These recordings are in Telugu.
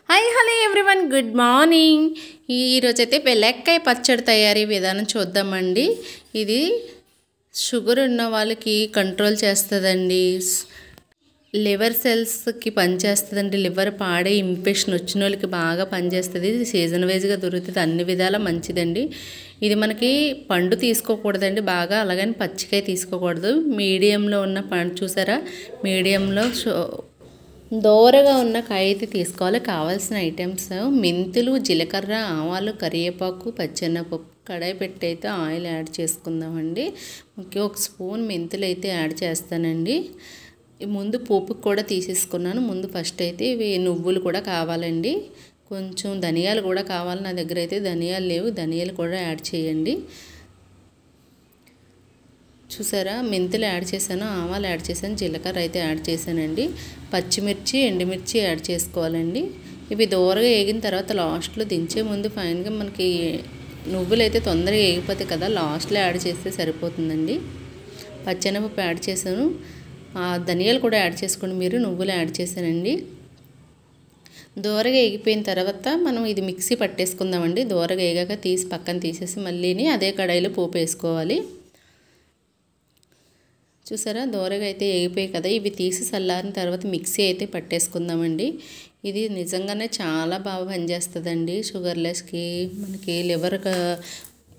Hi hello everyone, good morning. ఈరోజైతే బెల్లక్కాయ పచ్చడి తయారీ విధానం చూద్దామండి. ఇది షుగర్ ఉన్న వాళ్ళకి కంట్రోల్ చేస్తుందండి, లివర్ సెల్స్కి పనిచేస్తుందండి. లివర్ పాడే ఇన్ఫెక్షన్ వచ్చిన వాళ్ళకి బాగా పనిచేస్తుంది. సీజన్ వైజ్గా దొరుకుతుంది, అన్ని విధాల మంచిదండి. ఇది మనకి పండు తీసుకోకూడదండి బాగా, అలాగని పచ్చికాయ తీసుకోకూడదు. మీడియంలో ఉన్న పండు చూసారా, మీడియంలో దోరగా ఉన్న కాయ అయితే తీసుకోవాలి. కావాల్సిన ఐటమ్స్ మెంతులు, జీలకర్ర, ఆవాలు, కరివేపాకు, పచ్చెనపప్పు. కడాయి పెట్టి అయితే ఆయిల్ యాడ్ చేసుకుందామండి. ఒక స్పూన్ మెంతులు అయితే యాడ్ చేస్తానండి. ముందు పోపుకి కూడా తీసేసుకున్నాను. ముందు ఫస్ట్ అయితే ఇవి నువ్వులు కూడా కావాలండి, కొంచెం ధనియాలు కూడా కావాలి. నా దగ్గర అయితే ధనియాలు లేవు, ధనియాలు కూడా యాడ్ చేయండి. చూసారా, మెంతులు యాడ్ చేశాను, ఆవాలు యాడ్ చేశాను, జీలకర్ర అయితే యాడ్ చేశానండి. పచ్చిమిర్చి, ఎండుమిర్చి యాడ్ చేసుకోవాలండి. ఇవి దూరగా వేగిన తర్వాత లాస్ట్లో దించే ముందు ఫైన్గా మనకి నువ్వులు అయితే తొందరగా వేగిపోతాయి కదా, లాస్ట్లో యాడ్ చేస్తే సరిపోతుందండి. పచ్చెనపప్పు యాడ్ చేశాను, ధనియాలు కూడా యాడ్ చేసుకోండి మీరు. నువ్వులు యాడ్ చేశానండి. దూరగా వేగిపోయిన తర్వాత మనం ఇది మిక్సీ పట్టేసుకుందామండి. దూరగా వేగాక తీసి పక్కన తీసేసి మళ్ళీని అదే కడాయిలో పోపు వేసుకోవాలి. చూసారా, దోరగా అయితే వేగిపోయాయి కదా, ఇవి తీసి చల్లారిన తర్వాత మిక్సీ అయితే పట్టేసుకుందామండి. ఇది నిజంగానే చాలా బాగా పనిచేస్తుందండి. షుగర్లెస్కి, మనకి లివర్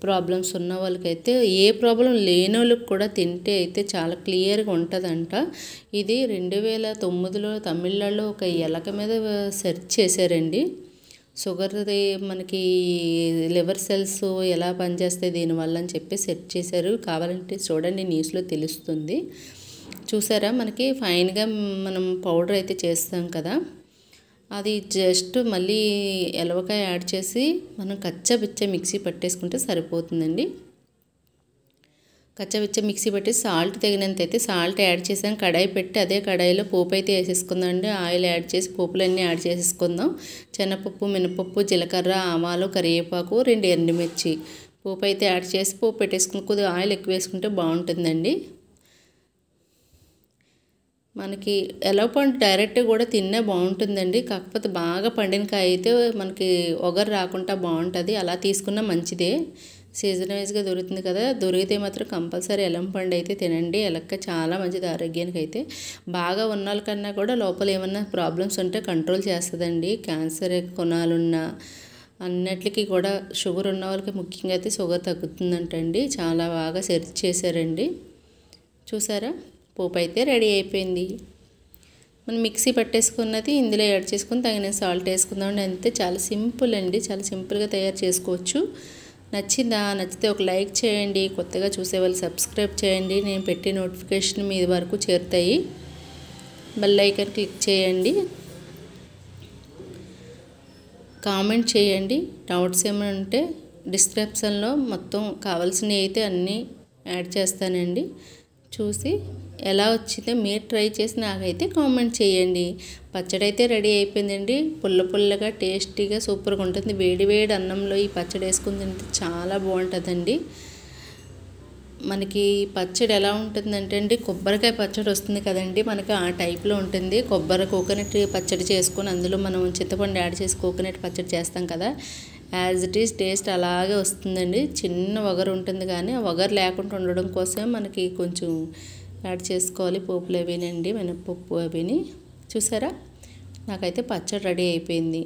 ప్రాబ్లమ్స్ ఉన్న వాళ్ళకైతే, ఏ ప్రాబ్లం లేని వాళ్ళకి కూడా తింటే అయితే చాలా క్లియర్గా ఉంటుందంట. ఇది 2009లో తమిళనాడులో ఒక ఎలక మీద సెర్చ్ చేశారండి. షుగర్ది మనకి లివర్ సెల్స్ ఎలా పనిచేస్తాయి దీనివల్ల అని చెప్పి సెట్ చేశారు. కావాలంటే చూడండి, న్యూస్లో తెలుస్తుంది. చూసారా, మనకి ఫైన్గా మనం పౌడర్ అయితే చేస్తాం కదా, అది జస్ట్ మళ్ళీ ఎలవకాయ యాడ్ చేసి మనం కచ్చబిచ్చ మిక్సీ పట్టేసుకుంటే సరిపోతుందండి. కచ్చబిచ్చ మిక్సీ పెట్టి సాల్ట్ తగినంత అయితే సాల్ట్ యాడ్ చేసాం. కడాయి పెట్టి అదే కడాయిలో పోపు అయితే వేసేసుకుందాం అండి. ఆయిల్ యాడ్ చేసి పోపులన్నీ యాడ్ చేసేసుకుందాం. శనగపప్పు, మినపప్పు, జీలకర్ర, ఆవాలు, కరివేపాకు, 2 ఎండుమిర్చి పోపు అయితే యాడ్ చేసి పోపు పెట్టేసుకుని కొద్దిగా ఆయిల్ ఎక్కువ వేసుకుంటే బాగుంటుందండి. మనకి ఎలా పండు డైరెక్ట్గా కూడా తిన్నా బాగుంటుందండి, కాకపోతే బాగా పండిన కాయ అయితే మనకి ఒగరు రాకుండా బాగుంటుంది. అలా తీసుకున్నా మంచిదే, సీజన్ వైజ్గా దొరుకుతుంది కదా. దొరికితే మాత్రం కంపల్సరీ ఎలం పండు అయితే తినండి. ఎలక్క చాలా మంచిది ఆరోగ్యానికి. అయితే బాగా ఉన్న వాళ్ళకన్నా కూడా లోపల ఏమన్నా ప్రాబ్లమ్స్ ఉంటే కంట్రోల్ చేస్తుందండి. క్యాన్సర్ కొనాలున్నా అన్నిటికీ కూడా షుగర్ ఉన్న వాళ్ళకి ముఖ్యంగా అయితే షుగర్ తగ్గుతుందంటండి. చాలా బాగా సెర్చ్ చేశారండి. చూసారా, పోపు అయితే రెడీ అయిపోయింది. మనం మిక్సీ పట్టేసుకున్నది ఇందులో యాడ్ చేసుకుని తగిన సాల్ట్ వేసుకుందామండి. అంతే, చాలా సింపుల్ అండి, చాలా సింపుల్గా తయారు చేసుకోవచ్చు. నచ్చిందా? నచ్చితే ఒక లైక్ చేయండి. కొత్తగా చూసేవాళ్ళు సబ్స్క్రైబ్ చేయండి. నేను పెట్టే నోటిఫికేషన్ మీ వరకు చేరుతాయి. బెల్ ఐకాన్ క్లిక్ చేయండి. కామెంట్ చేయండి. డౌట్స్ ఏమైనా ఉంటే డిస్క్రిప్షన్లో మొత్తం కావాల్సినవి అయితే అన్నీ యాడ్ చేస్తానండి. చూసి ఎలా వచ్చిందో మీరు ట్రై చేసి నాకైతే కామెంట్ చేయండి. పచ్చడి అయితే రెడీ అయిపోయిందండి. పుల్ల పుల్లగా టేస్టీగా సూపర్గా ఉంటుంది. వేడి వేడి అన్నంలో ఈ పచ్చడి వేసుకుని తింటే చాలా బాగుంటుందండి. మనకి పచ్చడి ఎలా ఉంటుందంటే అండి, కొబ్బరికాయ పచ్చడి వస్తుంది కదండి, మనకి ఆ టైప్లో ఉంటుంది. కోకోనట్ పచ్చడి చేసుకొని అందులో మనం చింతపండు యాడ్ చేసి కోకోనట్ పచ్చడి చేస్తాం కదా, యాజ్ ఇట్ ఈస్ టేస్ట్ అలాగే వస్తుందండి. చిన్న వగరు ఉంటుంది, కానీ ఆ వగరు లేకుండా ఉండడం కోసం మనకి కొంచెం యాడ్ చేసుకోవాలి పోపులు అవినండి, మినపప్పు అవిని. చూసారా, నాకైతే పచ్చడి రెడీ అయిపోయింది.